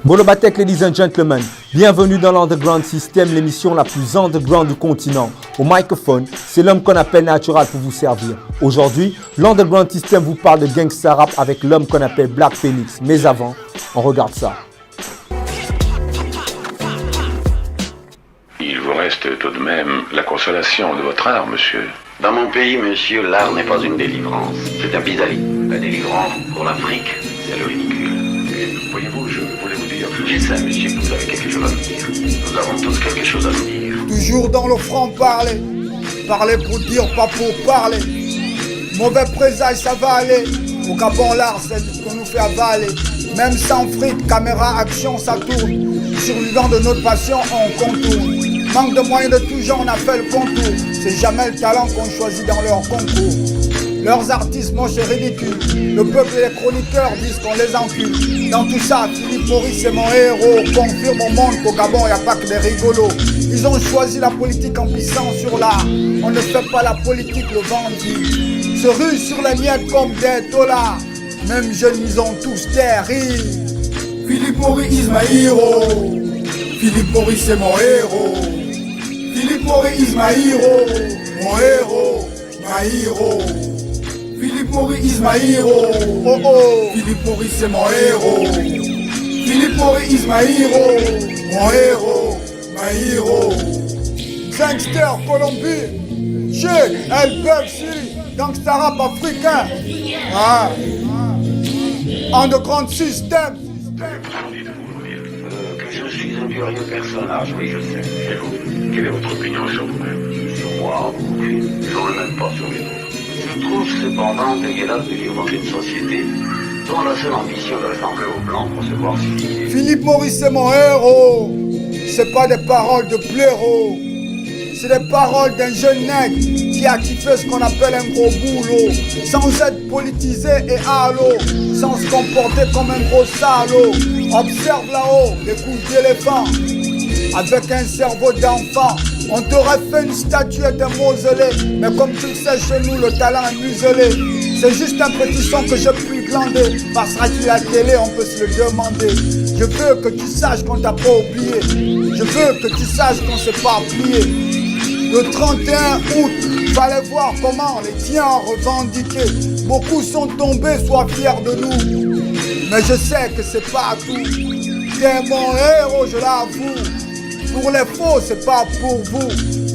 Bolobatek, ladies and gentlemen, bienvenue dans l'Underground System, l'émission la plus underground du continent. Au microphone, c'est l'homme qu'on appelle Natural pour vous servir. Aujourd'hui, l'Underground System vous parle de gangsta rap avec l'homme qu'on appelle Black Phoenix. Mais avant, on regarde ça. Il vous reste tout de même la consolation de votre art, monsieur. Dans mon pays, monsieur, l'art n'est pas une délivrance. C'est un pis-aller. La délivrance, pour l'Afrique, c'est le ridicule. Et voyez-vous, je voulais vous dire... Je sais, monsieur, que vous avez quelque chose à nous dire. Nous avons tous quelque chose à nous dire. Toujours dans le franc-parler. Parler pour dire, pas pour parler. Mauvais présage, ça va aller. Au Gabon, l'art, c'est ce qu'on nous fait avaler. Même sans fric, caméra, action, ça tourne. Survivant de notre passion, on contourne. Manque de moyens de tout genre, on a fait le contour. C'est jamais le talent qu'on choisit dans leur concours. Leurs artistes, moi c'est ridicule. Le peuple et les chroniqueurs disent qu'on les encule. Dans tout ça, Philippe Maurice c'est mon héros. Confirme au monde qu'au Gabon, y a pas que des rigolos. Ils ont choisi la politique en pissant sur l'art. On ne fait pas la politique, le vendu. Se rue sur les miettes comme des dollars. Même jeunes, ils ont tous des rires. Philippe Maurice is my hero. Philippe Maurice c'est mon héros. Philippe Maurice is my hero. Mon héros, my hero. Philippe Maurice is my hero. Oh oh. Philippe Maurice c'est mon héros. Philippe Maurice is my hero. Mon héros, my hero. Gangster Colombie. Chez Elbeuf Syrie. Gangsta rap africain. Ah. Underground System. Que je suis un curieux personnage, oui, je sais. Et vous, quelle est votre opinion sur vous-même? Sur moi, aucune. J'en ai même pas sur les autres. Je trouve cependant dégueulasse de vivre dans une société dont la seule ambition est de ressembler au blanc pour se voir civilisé. Philippe Maurice c'est mon héros. C'est pas des paroles de blaireau. C'est des paroles d'un jeune nègre qui a kiffé ce qu'on appelle un gros boulot. Sans être politisé et halo. Sans se comporter comme un gros salaud. Observe là-haut les couches d'éléphant. Avec un cerveau d'enfant. On t'aurait fait une statue et un mausolée. Mais comme tu le sais, chez nous, le talent est muselé. C'est juste un petit son que j'ai pu glander. Passera-t-il à la télé, on peut se le demander. Je veux que tu saches qu'on t'a pas oublié. Je veux que tu saches qu'on s'est pas plié. Le 31 août, fallait voir comment les tiens revendiquaient. Beaucoup sont tombés, sois fiers de nous. Mais je sais que c'est pas tout. T'es mon héros, je l'avoue. Pour les faux, c'est pas pour vous.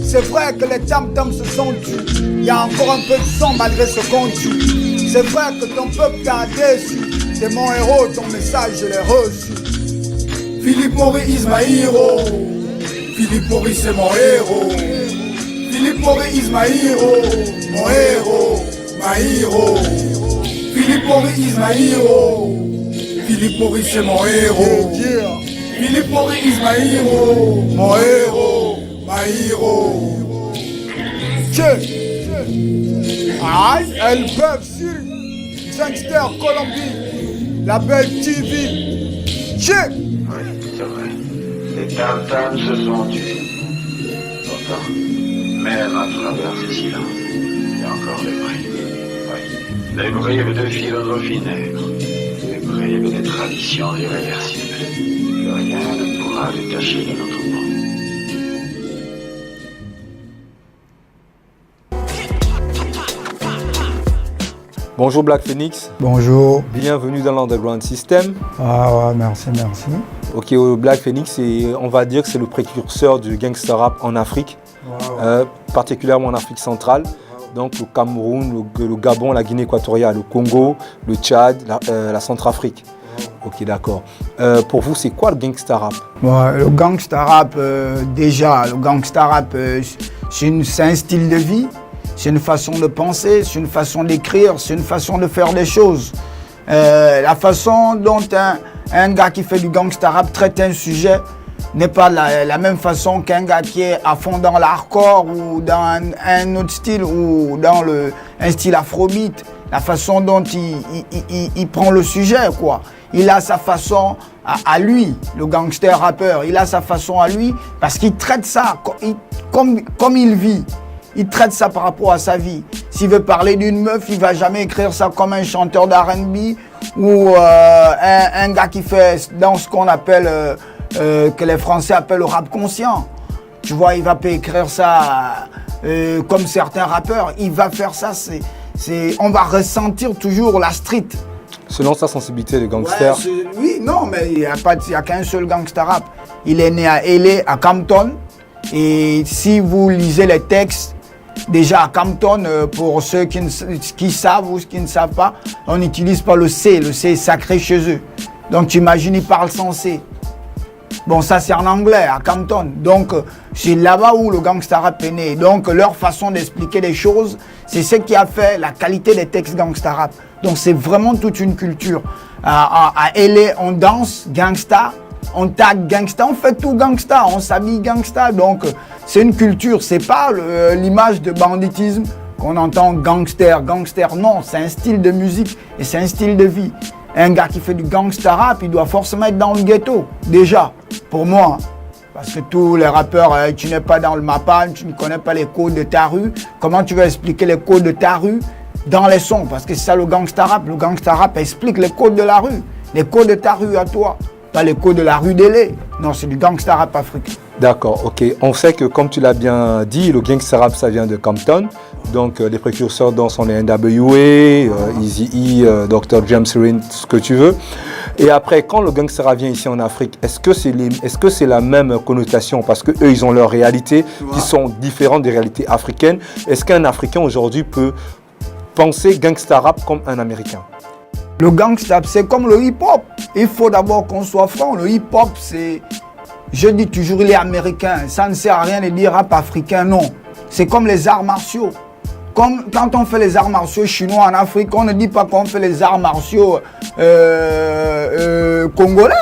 C'est vrai que les tam-tams se sont tus. Y a encore un peu de sang malgré ce qu'on tue. C'est vrai que ton peuple t'a déçu. T'es mon héros, ton message je l'ai reçu. Philippe Maurice is my hero. Philippe Maurice c'est mon héros. Philippe Maurice is my hero. Mon héros, my hero. Philippe Maurice is my hero. Philippe Maurice c'est mon héros. Philippe Maurice is my hero. Mon héros, my hero. Aïe, Elbeuf Syrie. Gangster Colombie. La belle TV. Oui, c'est vrai. Les tam-tams se sont tués. Pourtant, même à travers ces silences, il y a encore des bribes. Oui, des bribes de philosophie nègre. Des bribes des traditions irréversibles. Que rien ne pourra détacher de notre monde. Bonjour Black Phoenix. Bonjour. Bienvenue dans l'Underground System. Ah ouais, merci. Ok, Black Phoenix, on va dire que c'est le précurseur du gangsta rap en Afrique, particulièrement en Afrique centrale. Donc le Cameroun, le Gabon, la Guinée équatoriale, le Congo, le Tchad, la Centrafrique. Ok, d'accord. Pour vous, c'est quoi le gangsta rap? Le gangsta rap, c'est un style de vie, c'est une façon de penser, c'est une façon d'écrire, c'est une façon de faire des choses. La façon dont un gars qui fait du gangsta rap traite un sujet n'est pas la même façon qu'un gars qui est à fond dans l'hardcore ou dans un autre style ou dans un style afrobeat. La façon dont il prend le sujet, quoi. Il a sa façon à lui, le gangster rappeur. Il a sa façon à lui parce qu'il traite ça comme il vit. Il traite ça par rapport à sa vie. S'il veut parler d'une meuf, il va jamais écrire ça comme un chanteur d'R&B ou un gars qui fait dans ce qu'on appelle, que les Français appellent le rap conscient. Tu vois, il va pas écrire ça comme certains rappeurs. Il va faire ça, on va ressentir toujours la street. Selon sa sensibilité de gangster. Ouais, oui, non, mais il n'y a qu'un seul gangster rap. Il est né à LA, à Compton. Et si vous lisez les textes, déjà à Compton, pour ceux qui savent ou qui ne savent pas, on n'utilise pas le C. Le C est sacré chez eux. Donc tu imagines, ils parlent sans C. Bon, ça c'est en anglais, à Compton. Donc c'est là-bas où le gangster rap est né. Donc leur façon d'expliquer les choses, c'est ce qui a fait la qualité des textes gangster rap. Donc c'est vraiment toute une culture. À LA, on danse gangsta, on tag gangsta, on fait tout gangsta, on s'habille gangsta. Donc c'est une culture, c'est pas l'image de banditisme qu'on entend gangster. Non, c'est un style de musique et c'est un style de vie. Un gars qui fait du gangsta rap, il doit forcément être dans le ghetto, déjà, pour moi. Parce que tous les rappeurs, tu n'es pas dans le Mapal, tu ne connais pas les codes de ta rue. Comment tu vas expliquer les codes de ta rue dans les sons? Parce que c'est ça le gangsta rap. Le gangsta rap explique les codes de la rue, les codes de ta rue à toi. Pas les codes de la rue d'Elé. Non, c'est du gangsta rap africain. D'accord, ok. On sait que, comme tu l'as bien dit, le gangsta rap, ça vient de Compton. Donc, les précurseurs dont sont les NWA, Eazy-E, Dr. James Rin, ce que tu veux. Et après, quand le gangsta rap vient ici en Afrique, est-ce que c'est la même connotation? Parce qu'eux, ils ont leur réalité qui sont différentes des réalités africaines. Est-ce qu'un Africain aujourd'hui peut penser gangsta rap comme un Américain? Le gangsta, c'est comme le hip-hop. Il faut d'abord qu'on soit franc. Le hip-hop, c'est... Je dis toujours, il est américain. Ça ne sert à rien de dire rap africain, non. C'est comme les arts martiaux. Comme quand on fait les arts martiaux chinois en Afrique, on ne dit pas qu'on fait les arts martiaux congolais.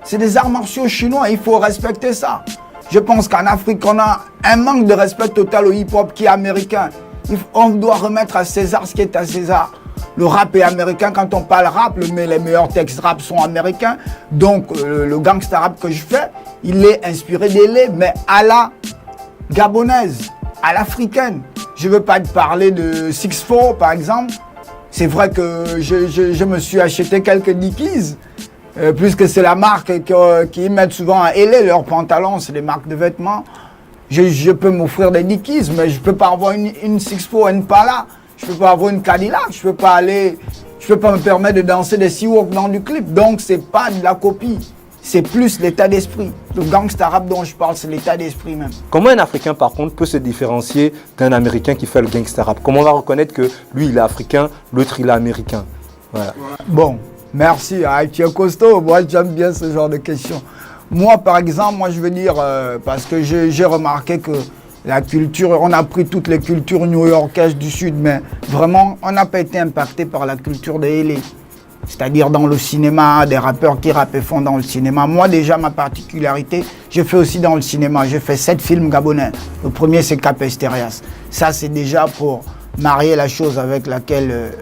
C'est des arts martiaux chinois, il faut respecter ça. Je pense qu'en Afrique, on a un manque de respect total au hip-hop qui est américain. On doit remettre à César ce qui est à César. Le rap est américain. Quand on parle rap, les meilleurs textes rap sont américains. Donc, le gangsta rap que je fais, il est inspiré d'Elé, mais à la gabonaise, à l'africaine. Je ne veux pas te parler de 6'4", par exemple. C'est vrai que je me suis acheté quelques Dickies, puisque c'est la marque qui mettent souvent à LA leurs pantalons, c'est des marques de vêtements. Je peux m'offrir des Dickies, mais je ne peux pas avoir une 6'4", une Impala. Je ne peux pas avoir une Cadillac. Je ne peux pas me permettre de danser des Seawalk dans du clip. Donc, ce n'est pas de la copie. C'est plus l'état d'esprit. Le gangsta rap dont je parle, c'est l'état d'esprit même. Comment un Africain, par contre, peut se différencier d'un Américain qui fait le gangsta rap? Comment on va reconnaître que lui, il est africain, l'autre, il est américain? Voilà. Bon, merci. Tu es costaud. Moi, j'aime bien ce genre de questions. Moi, par exemple, je veux dire, parce que j'ai remarqué que la culture, on a pris toutes les cultures new-yorkaises du Sud, mais vraiment, on n'a pas été impacté par la culture de LA. C'est-à-dire dans le cinéma, des rappeurs qui rappent et font dans le cinéma. Moi, déjà, ma particularité, je fais aussi dans le cinéma. J'ai fait 7 films gabonais. Le premier, c'est Cap Esterias. Ça, c'est déjà pour marier la chose avec laquelle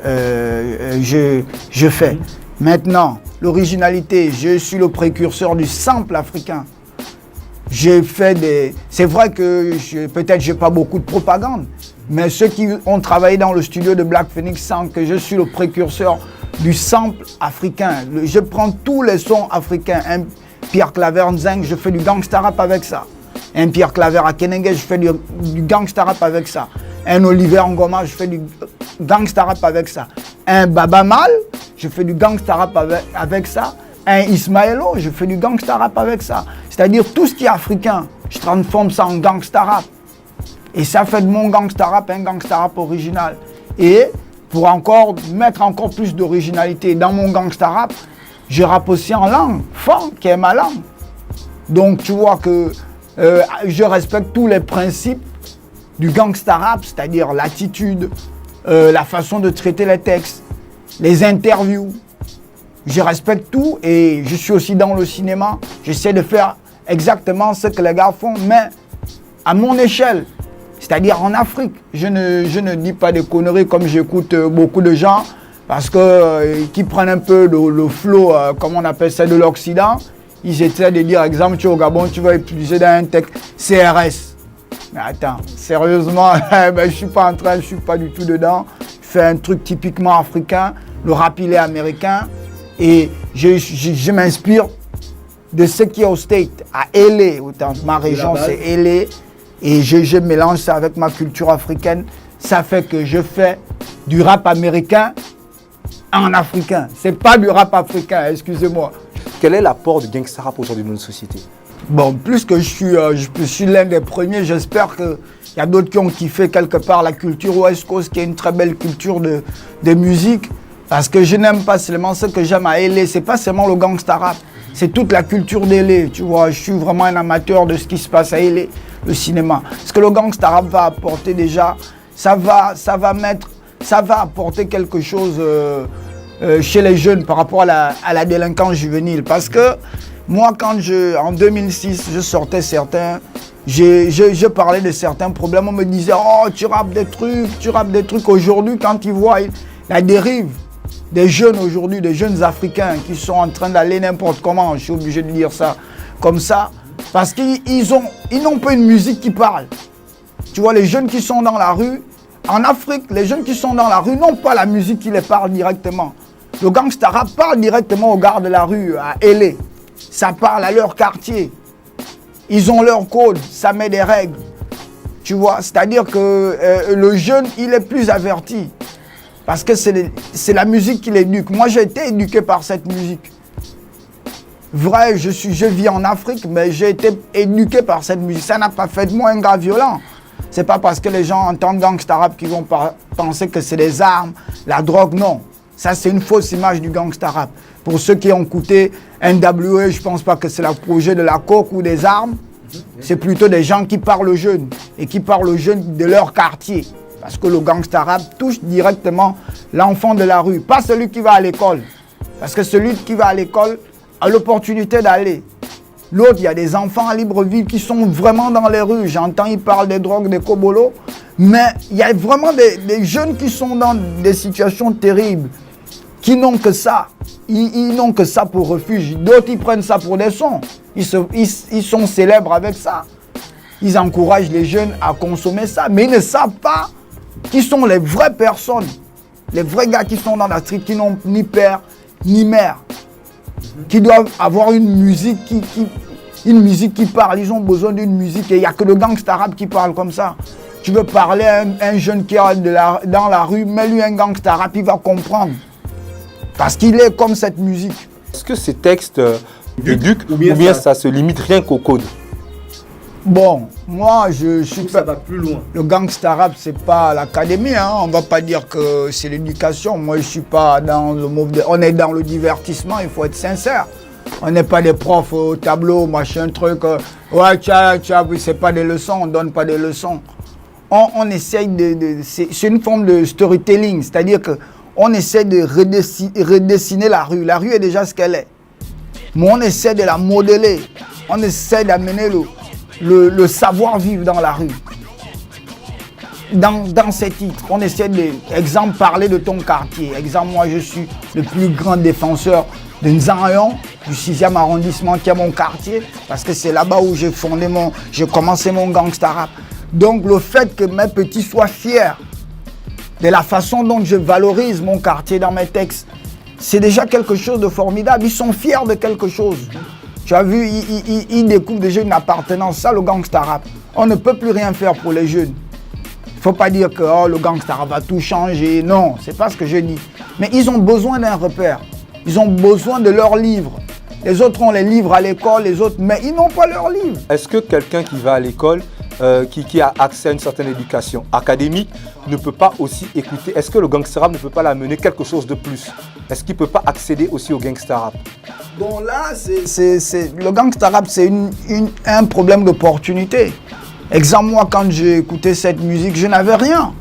je fais. Maintenant, l'originalité, je suis le précurseur du sample africain. J'ai fait des... C'est vrai que peut-être je n'ai pas beaucoup de propagande, mais ceux qui ont travaillé dans le studio de Black Phoenix sentent que je suis le précurseur du sample africain. Je prends tous les sons africains. Un Pierre Claver Nzeng, je fais du gangsta rap avec ça. Un Pierre Claver Akenenge, je fais du gangsta rap avec ça. Un Oliver Ngoma, je fais du gangsta rap avec ça. Un Baba Mal, je fais du gangsta rap avec ça. Un Ismaëlo, je fais du gangsta rap avec ça. C'est-à-dire tout ce qui est africain, je transforme ça en gangsta rap. Et ça fait de mon gangsta rap un gangsta rap original. Et pour mettre encore plus d'originalité dans mon gangsta rap, je rappe aussi en langue, funk, qui est ma langue. Donc tu vois que je respecte tous les principes du gangsta rap, c'est-à-dire l'attitude, la façon de traiter les textes, les interviews. Je respecte tout et je suis aussi dans le cinéma. J'essaie de faire exactement ce que les gars font, mais à mon échelle. C'est-à-dire en Afrique, je ne dis pas des conneries comme j'écoute beaucoup de gens parce que qui prennent un peu le flow, comme on appelle ça, de l'Occident. Ils essaient de dire, exemple, tu es au Gabon, tu vas utiliser dans un texte CRS. Mais attends, sérieusement, je suis pas du tout dedans. Je fais un truc typiquement africain. Le rap, il est américain. Et je m'inspire de ce qui est au State, à LA. Ma région, c'est LA. Et je mélange ça avec ma culture africaine. Ça fait que je fais du rap américain en africain. C'est pas du rap africain, excusez-moi. Quel est l'apport du gangsta rap aujourd'hui dans notre société? Bon, plus que je suis l'un des premiers, j'espère qu'il y a d'autres qui ont kiffé quelque part la culture West Coast, qui est une très belle culture de musique. Parce que je n'aime pas seulement ce que j'aime à LA, c'est pas seulement le gangsta rap, c'est toute la culture d'LA, tu vois. Je suis vraiment un amateur de ce qui se passe à LA, le cinéma. Ce que le gangsta rap va apporter déjà, ça va apporter quelque chose chez les jeunes par rapport à la délinquance juvénile. Parce que moi, en 2006, je sortais certains, je parlais de certains problèmes, on me disait « Oh, tu rappes des trucs ». Aujourd'hui, quand ils voient la dérive des jeunes aujourd'hui, des jeunes Africains qui sont en train d'aller n'importe comment, je suis obligé de dire ça comme ça, parce qu'ils n'ont pas une musique qui parle. Tu vois, les jeunes qui sont dans la rue, en Afrique, les jeunes qui sont dans la rue n'ont pas la musique qui les parle directement. Le gangsta rap parle directement aux gars de la rue, à LA. Ça parle à leur quartier. Ils ont leur code, ça met des règles. Tu vois, c'est-à-dire que le jeune, il est plus averti. Parce que c'est la musique qui l'éduque. Moi, j'ai été éduqué par cette musique. Vrai, je vis en Afrique, mais j'ai été éduqué par cette musique. Ça n'a pas fait de moi un gars violent. C'est pas parce que les gens entendent gangsta rap qu'ils vont penser que c'est des armes, la drogue, non. Ça, c'est une fausse image du gangsta rap. Pour ceux qui ont écouté NWA, je pense pas que c'est le projet de la coke ou des armes. C'est plutôt des gens qui parlent aux jeunes et qui parlent aux jeunes de leur quartier. Parce que le gangsta rap touche directement l'enfant de la rue, pas celui qui va à l'école. Parce que celui qui va à l'école a l'opportunité d'aller. L'autre, il y a des enfants à Libreville qui sont vraiment dans les rues. J'entends, ils parlent des drogues, des cobolos. Mais il y a vraiment des jeunes qui sont dans des situations terribles, qui n'ont que ça. Ils n'ont que ça pour refuge. D'autres, ils prennent ça pour des sons. Ils sont célèbres avec ça. Ils encouragent les jeunes à consommer ça. Mais ils ne savent pas qui sont les vraies personnes, les vrais gars qui sont dans la street, qui n'ont ni père ni mère, qui doivent avoir une musique qui parle. Ils ont besoin d'une musique et il n'y a que le gangsta rap qui parle comme ça. Tu veux parler à un jeune qui est dans la rue, mets-lui un gangsta rap, il va comprendre. Parce qu'il est comme cette musique. Est-ce que ces textes éduquent ou bien ça se limite rien qu'au code? Bon, moi, je suis ça va plus loin. Le gangsta rap, c'est pas l'académie, hein. On va pas dire que c'est l'éducation. Moi, je suis pas dans le mot. On est dans le divertissement, il faut être sincère. On n'est pas des profs au tableau, machin, truc. Ouais, c'est pas des leçons, on donne pas des leçons. On essaye c'est une forme de storytelling, c'est-à-dire qu'on essaie de redessiner la rue. La rue est déjà ce qu'elle est. Mais on essaie de la modeler. On essaie d'amener le savoir-vivre dans la rue. Dans ces titres, on essaie exemple, parler de ton quartier. Exemple, moi, je suis le plus grand défenseur de Nzanyon, du 6e arrondissement, qui est mon quartier, parce que c'est là-bas où j'ai commencé mon gangsta rap. Donc, le fait que mes petits soient fiers de la façon dont je valorise mon quartier dans mes textes, c'est déjà quelque chose de formidable. Ils sont fiers de quelque chose. Tu as vu, ils découvrent déjà une appartenance. Ça, le gangsta rap. On ne peut plus rien faire pour les jeunes. Il ne faut pas dire que le gangsta rap va tout changer. Non, c'est pas ce que je dis. Mais ils ont besoin d'un repère. Ils ont besoin de leurs livres. Les autres ont les livres à l'école, les autres, mais ils n'ont pas leurs livres. Est-ce que quelqu'un qui va à l'école, qui a accès à une certaine éducation académique, ne peut pas aussi écouter? Est-ce que le gangsta rap ne peut pas l'amener quelque chose de plus? Est-ce qu'il ne peut pas accéder aussi au gangsta rap? Bon, là, le gangsta rap, c'est un problème d'opportunité. Exemple, moi, quand j'ai écouté cette musique, je n'avais rien.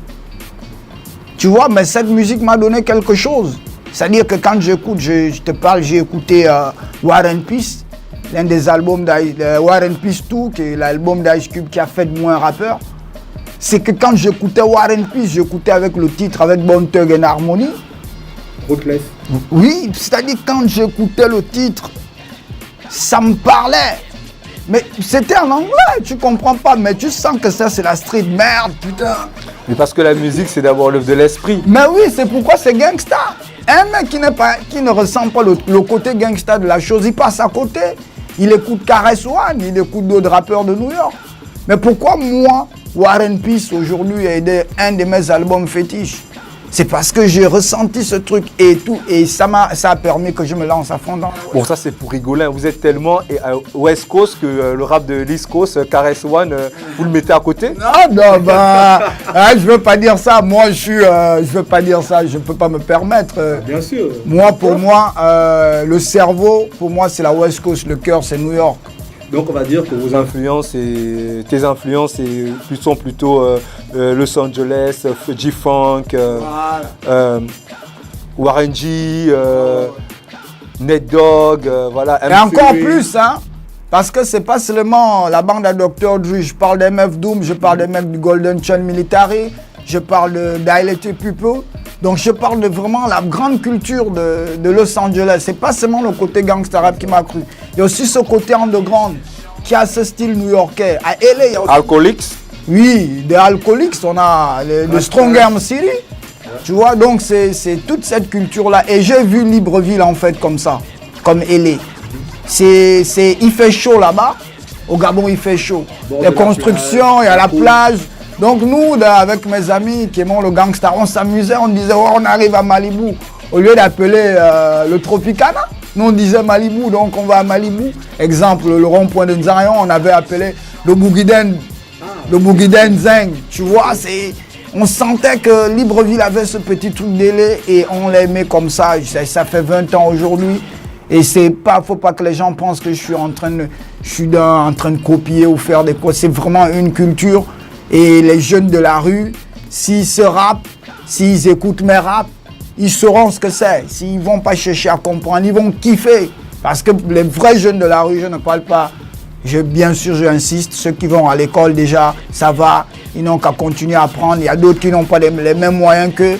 Tu vois, mais cette musique m'a donné quelque chose. C'est-à-dire que quand j'écoute, je te parle, j'ai écouté War and Peace, l'un des albums War and Peace 2, qui est l'album d'Ice Cube qui a fait de moi un rappeur. C'est que quand j'écoutais War and Peace, j'écoutais avec le titre, avec Bone Thugs and Harmony. Ruthless. Oui, c'est-à-dire quand j'écoutais le titre, ça me parlait. Mais c'était en anglais, tu comprends pas, mais tu sens que ça c'est la street, merde, putain. Mais parce que la musique, c'est d'abord l'œuvre de l'esprit. Mais oui, c'est pourquoi c'est gangsta. Un mec qui ne ressent pas le côté gangsta de la chose, il passe à côté. Il écoute Caress One, il écoute d'autres rappeurs de New York. Mais pourquoi moi, Warren Peace, aujourd'hui, est un de mes albums fétiches? C'est parce que j'ai ressenti ce truc et tout, et ça a permis que je me lance à fond dans. Bon, ça c'est pour rigoler. Vous êtes tellement West Coast que le rap de l'East Coast, Caress One, vous le mettez à côté? Non, je veux pas dire ça. Moi, je veux pas dire ça. Je peux pas me permettre. Bien sûr. Moi, pour moi, le cerveau, pour moi, c'est la West Coast. Le cœur, c'est New York. Donc on va dire que tes influences sont plutôt Los Angeles, G-Funk, Warren G, Nate Dogg, voilà. Et encore plus, hein, parce que c'est pas seulement la bande à Dr. Dre. Je parle des MF Doom, je parle des mecs du Golden Chain Military, je parle de Dilated People. Donc je parle de vraiment la grande culture de Los Angeles. C'est pas seulement le côté gangsta rap qui m'a cru. Il y a aussi ce côté underground qui a ce style new-yorkais. À LA, il y a aussi... Alcoholics? Oui, des Alcoholics, on a le Strong Arm City. Tu vois, donc c'est toute cette culture-là. Et j'ai vu Libreville en fait comme ça, comme LA. Il fait chaud là-bas. Au Gabon, il fait chaud. Les constructions, il y a la plage. Donc nous, avec mes amis qui aiment le gangsta, on s'amusait, on disait oh, on arrive à Malibu. Au lieu d'appeler le Tropicana, nous on disait Malibu, donc on va à Malibu. Exemple, le rond-point de Nzarion, on avait appelé le Bougiden Zeng. Tu vois, on sentait que Libreville avait ce petit truc d'élé et on l'aimait comme ça. Ça fait 20 ans aujourd'hui. Et faut pas que les gens pensent que je suis en train de copier ou faire des choses. C'est vraiment une culture. Et les jeunes de la rue, s'ils se rappent, s'ils écoutent mes raps, ils sauront ce que c'est. S'ils ne vont pas chercher à comprendre, ils vont kiffer. Parce que les vrais jeunes de la rue, je ne parle pas. Bien sûr, j'insiste, ceux qui vont à l'école déjà, ça va. Ils n'ont qu'à continuer à apprendre. Il y a d'autres qui n'ont pas les mêmes moyens qu'eux,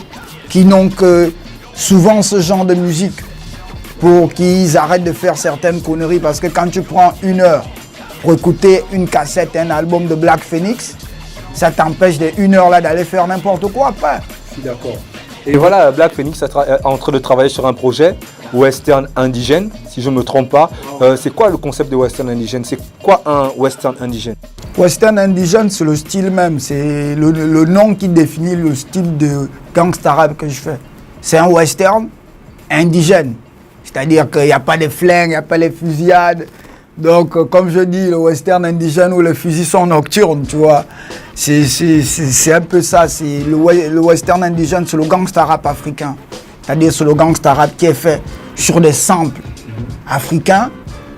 qui n'ont que souvent ce genre de musique pour qu'ils arrêtent de faire certaines conneries. Parce que quand tu prends 1 heure pour écouter une cassette, un album de Black Phoenix, ça t'empêche de 1 heure là d'aller faire n'importe quoi après. Je suis d'accord. Et voilà, Black Phoenix est en train de travailler sur un projet western indigène, si je ne me trompe pas. C'est quoi le concept de western indigène? C'est quoi un western indigène? Western indigène, c'est le style même. C'est le nom qui définit le style de gangsta rap que je fais. C'est un western indigène. C'est-à-dire qu'il n'y a pas de flingues, il n'y a pas les fusillades. Donc, comme je dis, le western indigène où les fusils sont nocturnes, tu vois. C'est un peu ça. Le western indigène, c'est le gangsta rap africain. C'est-à-dire, c'est le gangsta rap qui est fait sur des samples africains,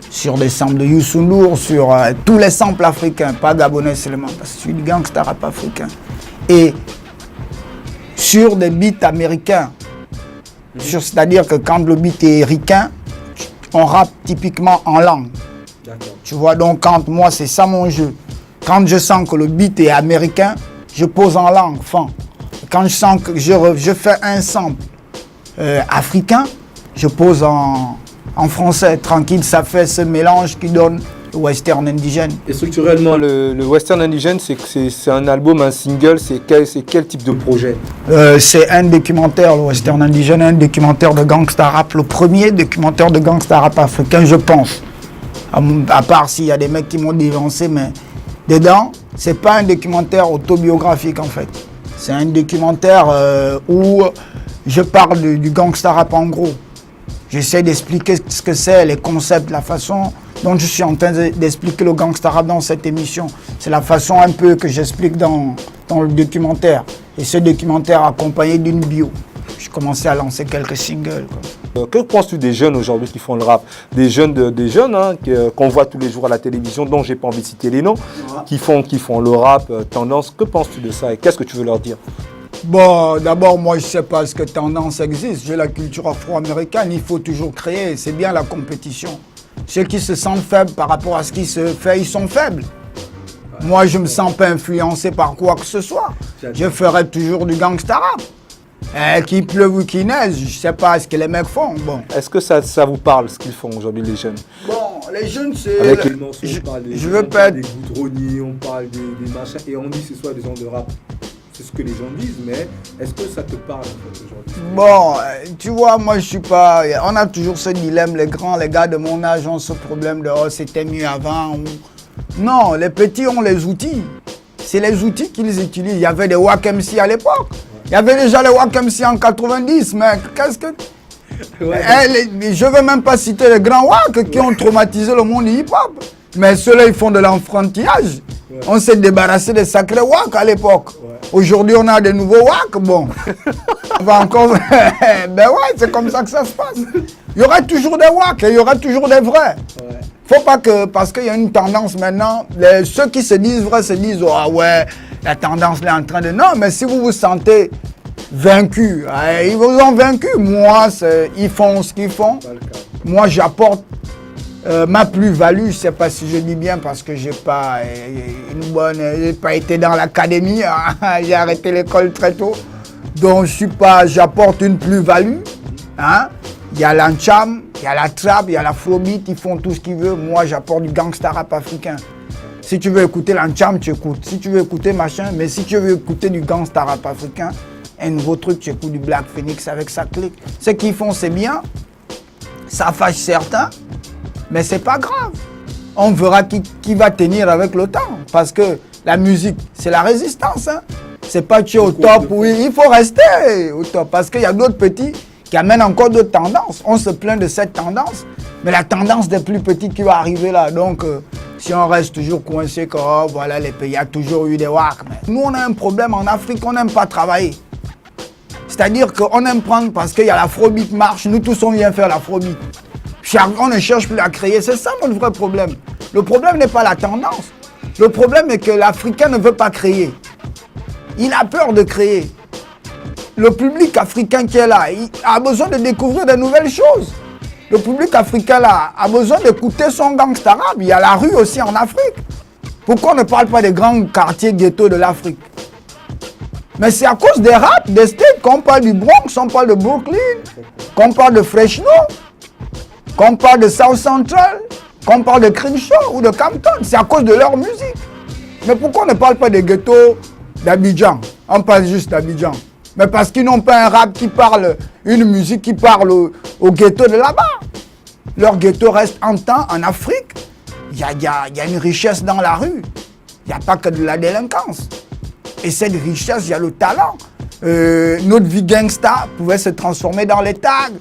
sur des samples de Youssou N'Dour, sur tous les samples africains, pas gabonais seulement, parce que c'est du gangsta rap africain. Et sur des beats américains. C'est-à-dire que quand le beat est ricain, on rappe typiquement en langue. Tu vois, donc quand moi, c'est ça mon jeu. Quand je sens que le beat est américain, je pose en langue, fin. Quand je sens que je fais un sample africain, je pose en français, tranquille. Ça fait ce mélange qui donne le western indigène. Et structurellement, le western indigène, c'est un album, un single, c'est quel type de projet? C'est un documentaire, le western indigène, un documentaire de gangsta rap, le premier documentaire de gangsta rap africain, je pense. À part s'il y a des mecs qui m'ont dévancé, mais dedans, c'est pas un documentaire autobiographique en fait. C'est un documentaire où je parle du gangsta rap en gros. J'essaie d'expliquer ce que c'est, les concepts, la façon dont je suis en train d'expliquer le gangsta rap dans cette émission. C'est la façon un peu que j'explique dans le documentaire. Et ce documentaire accompagné d'une bio. J'ai commencé à lancer quelques singles, quoi. Que penses-tu des jeunes aujourd'hui qui font le rap? Des jeunes qu'on voit tous les jours à la télévision, dont j'ai pas envie de citer les noms, qui font le rap tendance. Que penses-tu de ça et qu'est-ce que tu veux leur dire? Bon, d'abord, moi, je ne sais pas ce que tendance existe. J'ai la culture afro-américaine, il faut toujours créer. C'est bien la compétition. Ceux qui se sentent faibles par rapport à ce qui se fait, ils sont faibles. Moi, je ne me sens pas influencé par quoi que ce soit. Je ferai toujours du gangsta rap. Qu'il pleuve ou qu'il neige, je sais pas ce que les mecs font. Bon. Est-ce que ça vous parle, ce qu'ils font aujourd'hui, les jeunes? Bon, les jeunes, c'est... Avec les morceaux, je veux pas être... des goudronniers, on parle des machins, et on dit que ce soit des gens de rap. C'est ce que les gens disent, mais est-ce que ça te parle en fait, aujourd'hui? Bon, tu vois, moi je suis pas... On a toujours ce dilemme, les gars de mon âge ont ce problème de « oh, c'était mieux avant ». Non, les petits ont les outils. C'est les outils qu'ils utilisent. Il y avait des Wack MC à l'époque. Il y avait déjà les Wack MC en 90, mais qu'est-ce que... je ne veux même pas citer les grands Wack qui ont traumatisé le monde hip-hop. Mais ceux-là, ils font de l'enfantillage. Ouais. On s'est débarrassé des sacrés Wack à l'époque. Ouais. Aujourd'hui, on a des nouveaux Wack. Bon, on va encore... ben ouais, c'est comme ça que ça se passe. Il y aura toujours des Wack et il y aura toujours des vrais. Ouais. Faut pas que... Parce qu'il y a une tendance maintenant, ceux qui se disent vrais se disent « ah ouais, la tendance est en train de... » Non, mais si vous vous sentez vaincu, ils vous ont vaincu. Moi, ils font ce qu'ils font. Moi, j'apporte ma plus-value. Je ne sais pas si je dis bien parce que j'ai pas été dans l'académie. J'ai arrêté l'école très tôt. Donc, j'apporte une plus-value. Hein? Il y a l'ancham, il y a la trap, il y a l'afrobeat, ils font tout ce qu'ils veulent. Moi, j'apporte du gangsta rap africain. Si tu veux écouter l'ancham, tu écoutes. Si tu veux écouter machin, mais si tu veux écouter du gangsta rap africain, un nouveau truc, tu écoutes du Black Phoenix avec sa clique. Ce qu'ils font, c'est bien. Ça fâche certains, mais c'est pas grave. On verra qui va tenir avec le temps. Parce que la musique, c'est la résistance. Hein. C'est pas tu es au top, oui, il faut rester au top. Parce qu'il y a d'autres petits qui amènent encore d'autres tendances. On se plaint de cette tendance, mais la tendance des plus petites qui va arriver là. Donc, si on reste toujours coincé que oh, voilà, les pays, il y a toujours eu des Wack. Nous, on a un problème en Afrique, on n'aime pas travailler. C'est-à-dire qu'on aime prendre parce qu'il y a l'afrobeat marche, nous tous on vient faire l'afrobeat. On ne cherche plus à créer, c'est ça notre vrai problème. Le problème n'est pas la tendance. Le problème est que l'Africain ne veut pas créer. Il a peur de créer. Le public africain qui est là, il a besoin de découvrir de nouvelles choses. Le public africain là a besoin d'écouter son gangsta rap. Il y a la rue aussi en Afrique. Pourquoi on ne parle pas des grands quartiers ghetto de l'Afrique? Mais c'est à cause des raps, des States, qu'on parle du Bronx, on parle de Brooklyn, qu'on parle de Fresno, qu'on parle de South Central, qu'on parle de Crenshaw ou de Compton. C'est à cause de leur musique. Mais pourquoi on ne parle pas des ghettos d'Abidjan? On parle juste d'Abidjan. Mais parce qu'ils n'ont pas un rap qui parle, une musique qui parle au ghetto de là-bas. Leur ghetto reste en temps, en Afrique. Il y a une richesse dans la rue. Il n'y a pas que de la délinquance. Et cette richesse, il y a le talent. Notre vie gangsta pouvait se transformer dans les tags,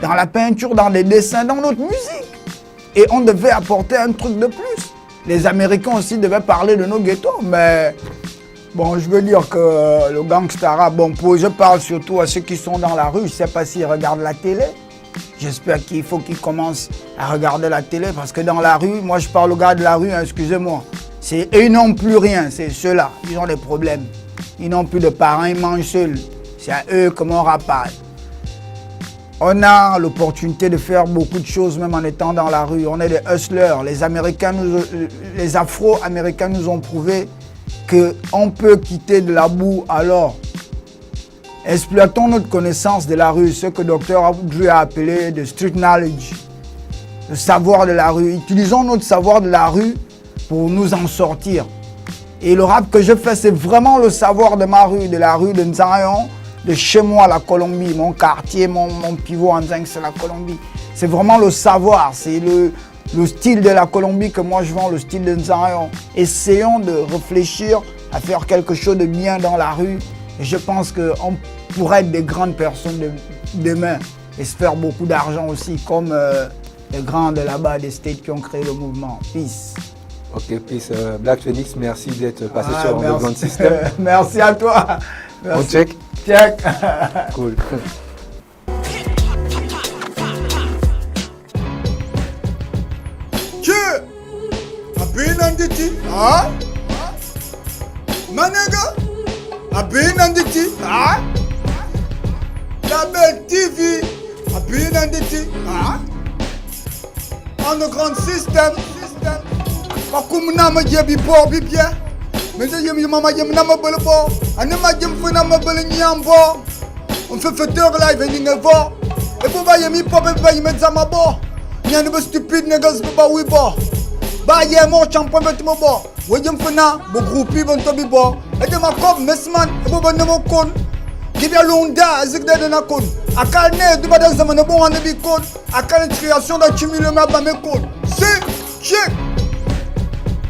dans la peinture, dans les dessins, dans notre musique. Et on devait apporter un truc de plus. Les Américains aussi devaient parler de nos ghettos, mais... Bon, je veux dire que le gangsta rap, bon, je parle surtout à ceux qui sont dans la rue. Je ne sais pas s'ils regardent la télé. J'espère qu'il faut qu'ils commencent à regarder la télé parce que dans la rue, moi je parle aux gars de la rue, hein, excusez-moi. Ils n'ont plus rien, c'est ceux-là, ils ont des problèmes. Ils n'ont plus de parents, ils mangent seuls. C'est à eux comment on rapade. On a l'opportunité de faire beaucoup de choses même en étant dans la rue. On est des hustlers. Les Afro-Américains nous ont prouvé qu'on peut quitter de la boue. Alors, exploitons notre connaissance de la rue, ce que Dr. Dre a appelé de street knowledge, le savoir de la rue. Utilisons notre savoir de la rue pour nous en sortir. Et le rap que je fais, c'est vraiment le savoir de ma rue, de la rue de Nzayon, de chez moi, la Colombie, mon quartier, mon pivot en zinc, c'est la Colombie. C'est vraiment le savoir, c'est le style de la Colombie que moi je vends, le style de Nzayon. Essayons de réfléchir à faire quelque chose de bien dans la rue. Et je pense qu'on pourrait être des grandes personnes demain et se faire beaucoup d'argent aussi, comme les grands de là-bas, des States qui ont créé le mouvement. Peace. Ok, peace. Black Phoenix, merci d'être passé sur Underground System. Merci à toi. Merci. On check. Check. Cool. I've been on the team, huh? My nigga, I've been on the team, huh? Label TV, I've been on the team, huh? Underground System. Makumna ma jebi bo bibia. Me je yemi mama yemi na ma bele bo. Ane ma jem funa ma bele nyambo. On fait fêteur live et n'y va. Et pour bailler mi pop et bailler mettre ça ma bo. N'y a ne stupide niggas pas oui bo. Bailler mon champion mettre mon bo. Voyez fena, bon groupe bon tobi bo. Et de ma cop mesman et bon bon mon con. Qui vient londa zig de na con. A calne de badan zaman bon en bi con. A calne création de chimile ma ba me con. C'est check.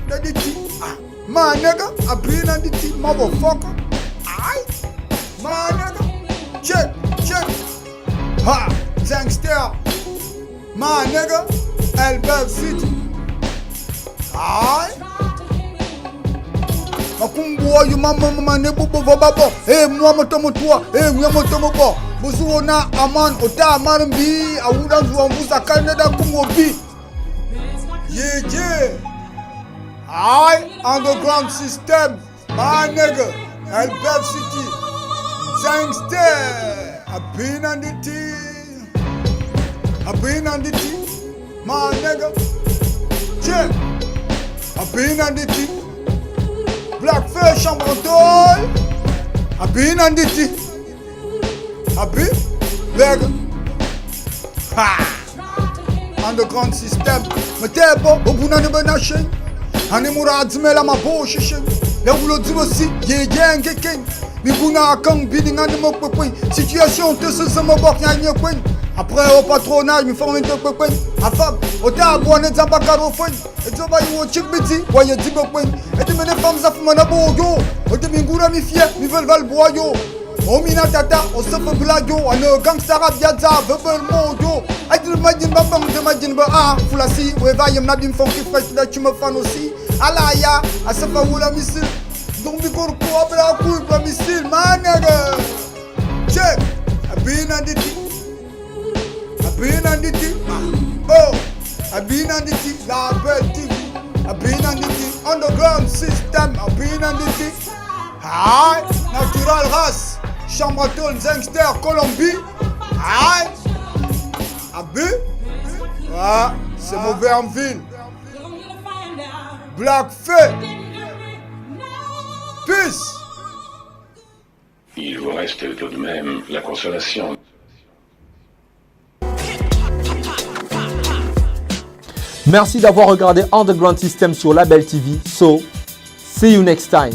Daditi. My nigga, I been on the team, motherfucker. Aye, my nigga. Check. Ha, Zangster. My nigga, Elbev City. Aye. Makumbo, you mama, nebu, baba. Hey, moi, motomo, toi. Hey, moi, motomo, bo. Bozuona, aman, ota, marimbi. I wouldn't do a musa, Canada, Kumbo B. Yeah. I underground system, my nigga, Elbev City, Zangster. I've been on the team, my nigga. Check, I've been on the team. Blackface, chambre d'ol. I've been on the team. I've been, nigga. Ha! Underground system, my table, Obuna de Benachin. Anemura adzimela maboshe shen. Lewulo dzimosi, ye keken. Mibuna akang bidding anemo kwekwen. Situation te se mobok nyanye kwen. Après au patronage, mi forme te kwekwen. Afab, ota abouane dzambakaro fwen. Et zoba yu chik biti, voye dibo kwen. Et mene femmes zafumana boyo. Ote mingura mi fier, mi velval boyo. Omina tata, on se fait blaguo. On est gangster rap yadza, verbal moyo. Aïe, imagine ma femme, imagine ba ah, foulasi. Ouais, va yem nadim funky fresh, là tu me fan aussi. Alaya, à se faire ou la missile. Donc, mi corpo, abra couille, pas missile, man, nigga. Check, I've been on the team. Oh, I've been on the team, la belle TV. I've been on the team, underground system. I've been on the team. Aïe, natural race. Chambre d'ol, Zangster, Colombie. Aïe. Abu. Ah, c'est mauvais en ville. Black Feu. Peace. Il vous reste tout de même la consolation. Merci d'avoir regardé Underground System sur Label TV. So, see you next time.